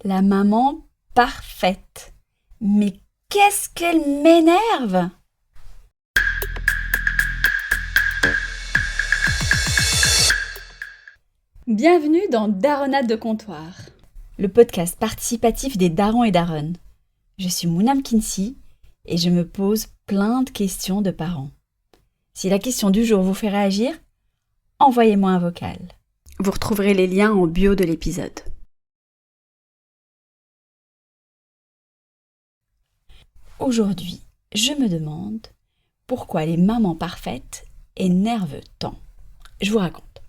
La maman parfaite. Mais qu'est-ce qu'elle m'énerve! Bienvenue dans Daronnade de comptoir, le podcast participatif des darons et daronnes. Je suis Mounam Kinsi et je me pose plein de questions de parents. Si la question du jour vous fait réagir, envoyez-moi un vocal. Vous retrouverez les liens en bio de l'épisode. Aujourd'hui, je me demande pourquoi les mamans parfaites énervent tant. Je vous raconte.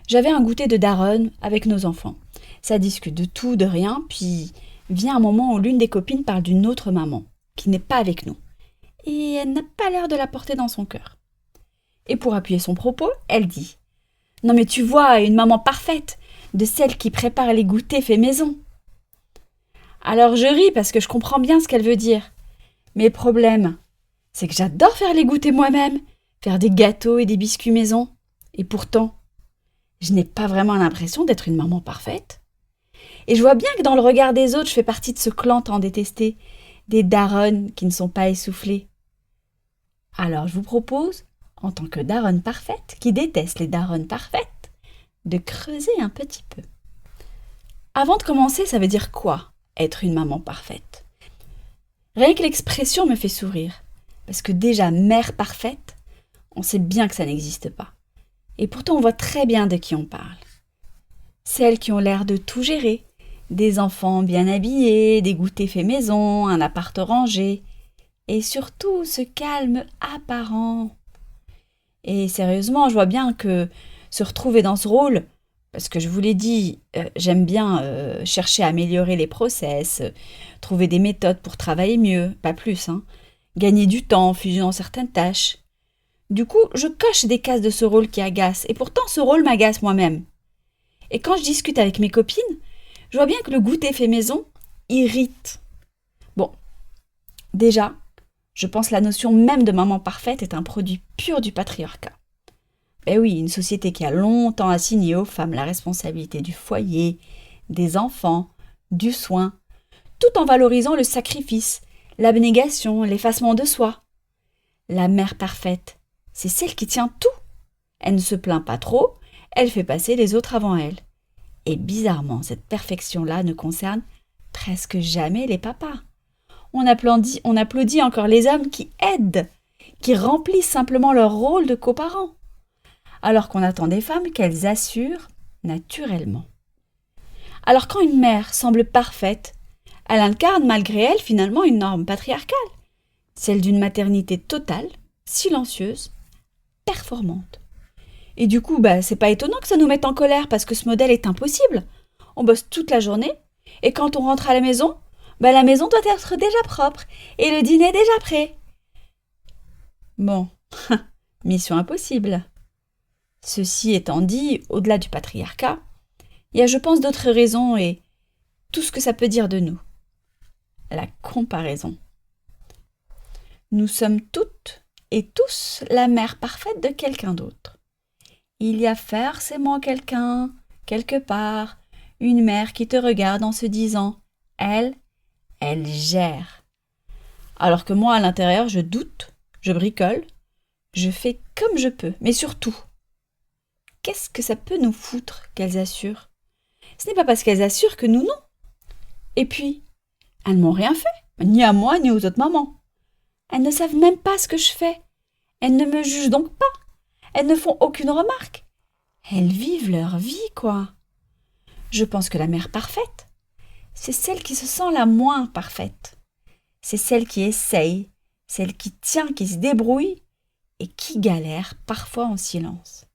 J'avais un goûter de daronne avec nos enfants. Ça discute de tout, de rien, puis vient un moment où l'une des copines parle d'une autre maman, qui n'est pas avec nous. Et elle n'a pas l'air de la porter dans son cœur. Et pour appuyer son propos, elle dit « Non mais tu vois, une maman parfaite, de celle qui prépare les goûters faits maison. » Alors je ris parce que je comprends bien ce qu'elle veut dire. Mais le problème, c'est que j'adore faire les goûters moi-même, faire des gâteaux et des biscuits maison. Et pourtant, je n'ai pas vraiment l'impression d'être une maman parfaite. Et je vois bien que dans le regard des autres, je fais partie de ce clan tant détesté, des daronnes qui ne sont pas essoufflées. Alors je vous propose, en tant que daronne parfaite, qui déteste les daronnes parfaites, de creuser un petit peu. Avant de commencer, ça veut dire quoi, être une maman parfaite? Rien que l'expression me fait sourire, parce que déjà mère parfaite, on sait bien que ça n'existe pas. Et pourtant on voit très bien de qui on parle. Celles qui ont l'air de tout gérer, des enfants bien habillés, des goûters faits maison, un appart rangé, et surtout ce calme apparent. Et sérieusement, je vois bien que se retrouver dans ce rôle, parce que je vous l'ai dit, j'aime bien chercher à améliorer les process, trouver des méthodes pour travailler mieux, pas plus, gagner du temps en fusionnant certaines tâches. Du coup, je coche des cases de ce rôle qui agace, et pourtant ce rôle m'agace moi-même. Et quand je discute avec mes copines, je vois bien que le goûter fait maison irrite. Bon, déjà, je pense que la notion même de maman parfaite est un produit pur du patriarcat. Eh oui, une société qui a longtemps assigné aux femmes la responsabilité du foyer, des enfants, du soin, tout en valorisant le sacrifice, l'abnégation, l'effacement de soi. La mère parfaite, c'est celle qui tient tout. Elle ne se plaint pas trop, elle fait passer les autres avant elle. Et bizarrement, cette perfection-là ne concerne presque jamais les papas. On applaudit encore les hommes qui aident, qui remplissent simplement leur rôle de coparents, alors qu'on attend des femmes qu'elles assurent naturellement. Alors quand une mère semble parfaite, elle incarne malgré elle finalement une norme patriarcale, celle d'une maternité totale, silencieuse, performante. Et du coup, c'est pas étonnant que ça nous mette en colère parce que ce modèle est impossible. On bosse toute la journée et quand on rentre à la maison doit être déjà propre et le dîner déjà prêt. Bon, mission impossible. Ceci étant dit, au-delà du patriarcat, il y a, je pense, d'autres raisons et tout ce que ça peut dire de nous. La comparaison. Nous sommes toutes et tous la mère parfaite de quelqu'un d'autre. Il y a forcément quelqu'un, quelque part, une mère qui te regarde en se disant « elle gère ». Alors que moi, à l'intérieur, je doute, je bricole, je fais comme je peux, mais surtout, qu'est-ce que ça peut nous foutre qu'elles assurent? Ce n'est pas parce qu'elles assurent que nous, non. Et puis, elles n'ont rien fait, ni à moi, ni aux autres mamans. Elles ne savent même pas ce que je fais. Elles ne me jugent donc pas. Elles ne font aucune remarque. Elles vivent leur vie, quoi. Je pense que la mère parfaite, c'est celle qui se sent la moins parfaite. C'est celle qui essaye, celle qui tient, qui se débrouille et qui galère parfois en silence.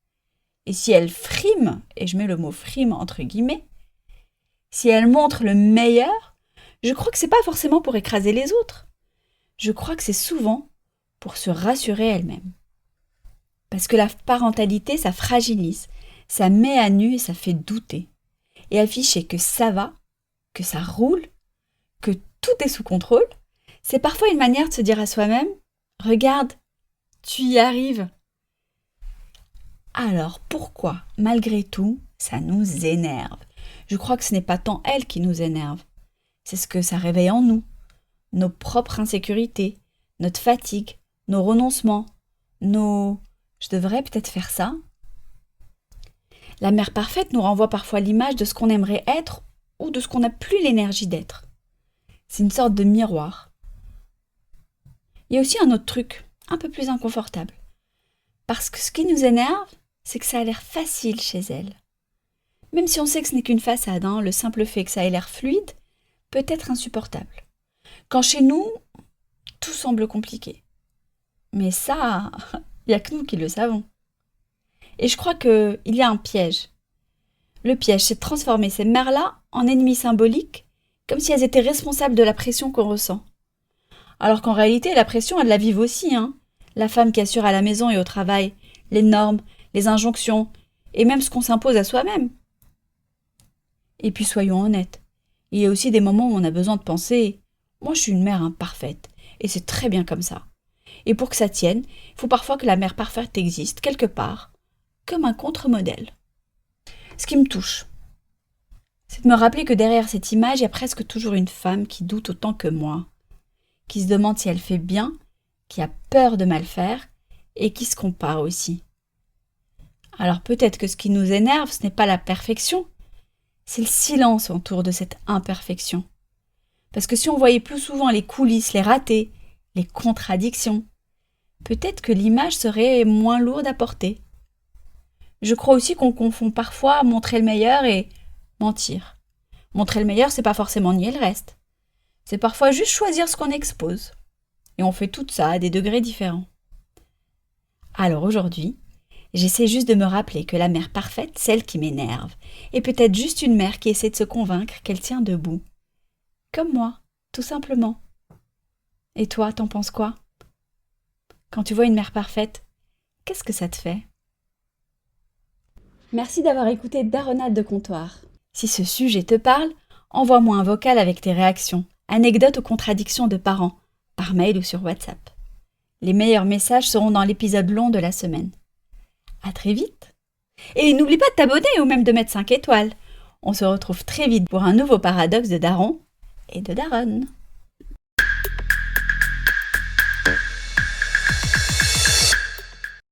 Et si elle frime, et je mets le mot frime entre guillemets, si elle montre le meilleur, je crois que c'est pas forcément pour écraser les autres. Je crois que c'est souvent pour se rassurer elle-même. Parce que la parentalité, ça fragilise, ça met à nu et ça fait douter. Et afficher que ça va, que ça roule, que tout est sous contrôle, c'est parfois une manière de se dire à soi-même « Regarde, tu y arrives ». Alors pourquoi, malgré tout, ça nous énerve? Je crois que ce n'est pas tant elle qui nous énerve. C'est ce que ça réveille en nous. Nos propres insécurités, notre fatigue, nos renoncements, nos « je devrais peut-être faire ça ». La mère parfaite nous renvoie parfois l'image de ce qu'on aimerait être ou de ce qu'on n'a plus l'énergie d'être. C'est une sorte de miroir. Il y a aussi un autre truc, un peu plus inconfortable. Parce que ce qui nous énerve, c'est que ça a l'air facile chez elle. Même si on sait que ce n'est qu'une façade, le simple fait que ça ait l'air fluide peut être insupportable. Quand chez nous, tout semble compliqué. Mais ça, il n'y a que nous qui le savons. Et je crois qu'il y a un piège. Le piège, c'est de transformer ces mères-là en ennemis symboliques, comme si elles étaient responsables de la pression qu'on ressent. Alors qu'en réalité, la pression, elles la vivent aussi. La femme qui assure à la maison et au travail, les normes, les injonctions, et même ce qu'on s'impose à soi-même. Et puis soyons honnêtes, il y a aussi des moments où on a besoin de penser « moi je suis une mère imparfaite, et c'est très bien comme ça ». Et pour que ça tienne, il faut parfois que la mère parfaite existe quelque part, comme un contre-modèle. Ce qui me touche, c'est de me rappeler que derrière cette image, il y a presque toujours une femme qui doute autant que moi, qui se demande si elle fait bien, qui a peur de mal faire, et qui se compare aussi. Alors peut-être que ce qui nous énerve, ce n'est pas la perfection, c'est le silence autour de cette imperfection. Parce que si on voyait plus souvent les coulisses, les ratés, les contradictions, peut-être que l'image serait moins lourde à porter. Je crois aussi qu'on confond parfois montrer le meilleur et mentir. Montrer le meilleur, c'est pas forcément nier le reste. C'est parfois juste choisir ce qu'on expose. Et on fait tout ça à des degrés différents. Alors aujourd'hui, j'essaie juste de me rappeler que la mère parfaite, celle qui m'énerve, est peut-être juste une mère qui essaie de se convaincre qu'elle tient debout. Comme moi, tout simplement. Et toi, t'en penses quoi? Quand tu vois une mère parfaite, qu'est-ce que ça te fait? Merci d'avoir écouté Daronade de comptoir. Si ce sujet te parle, envoie-moi un vocal avec tes réactions, anecdotes ou contradictions de parents, par mail ou sur WhatsApp. Les meilleurs messages seront dans l'épisode long de la semaine. À très vite. Et n'oublie pas de t'abonner ou même de mettre 5 étoiles. On se retrouve très vite pour un nouveau paradoxe de Daron et de Daronne.